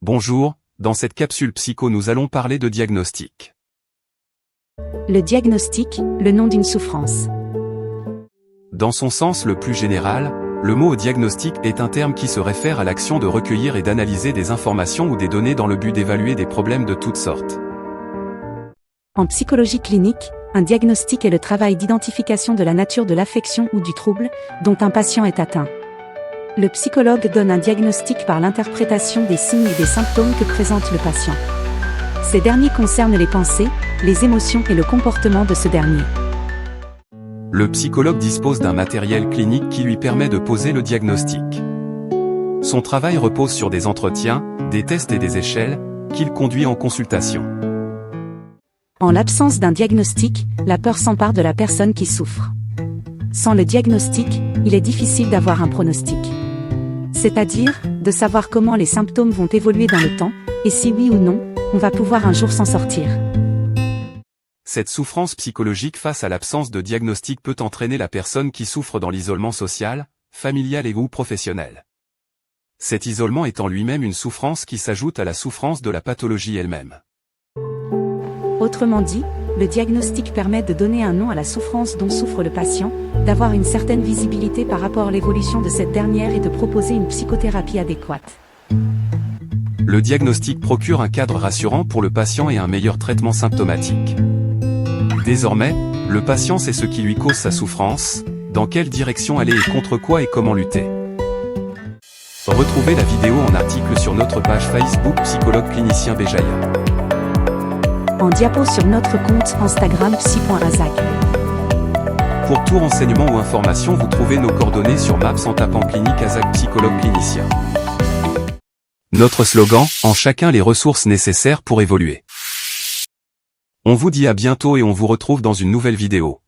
Bonjour, dans cette capsule psycho nous allons parler de diagnostic. Le diagnostic, le nom d'une souffrance. Dans son sens le plus général, le mot diagnostic est un terme qui se réfère à l'action de recueillir et d'analyser des informations ou des données dans le but d'évaluer des problèmes de toutes sortes. En psychologie clinique, un diagnostic est le travail d'identification de la nature de l'affection ou du trouble dont un patient est atteint. Le psychologue donne un diagnostic par l'interprétation des signes et des symptômes que présente le patient. Ces derniers concernent les pensées, les émotions et le comportement de ce dernier. Le psychologue dispose d'un matériel clinique qui lui permet de poser le diagnostic. Son travail repose sur des entretiens, des tests et des échelles, qu'il conduit en consultation. En l'absence d'un diagnostic, la peur s'empare de la personne qui souffre. Sans le diagnostic, il est difficile d'avoir un pronostic. C'est-à-dire, de savoir comment les symptômes vont évoluer dans le temps, et si oui ou non, on va pouvoir un jour s'en sortir. Cette souffrance psychologique face à l'absence de diagnostic peut entraîner la personne qui souffre dans l'isolement social, familial et ou professionnel. Cet isolement est en lui-même une souffrance qui s'ajoute à la souffrance de la pathologie elle-même. Autrement dit, le diagnostic permet de donner un nom à la souffrance dont souffre le patient, d'avoir une certaine visibilité par rapport à l'évolution de cette dernière et de proposer une psychothérapie adéquate. Le diagnostic procure un cadre rassurant pour le patient et un meilleur traitement symptomatique. Désormais, le patient sait ce qui lui cause sa souffrance, dans quelle direction aller et contre quoi et comment lutter. Retrouvez la vidéo en article sur notre page Facebook Psychologue Clinicien Béjaïa. En diapo sur notre compte Instagram psy.azag. Pour tout renseignement ou information, vous trouvez nos coordonnées sur Maps en tapant Clinique Azag Psychologue Clinicien. Notre slogan, en chacun les ressources nécessaires pour évoluer. On vous dit à bientôt et on vous retrouve dans une nouvelle vidéo.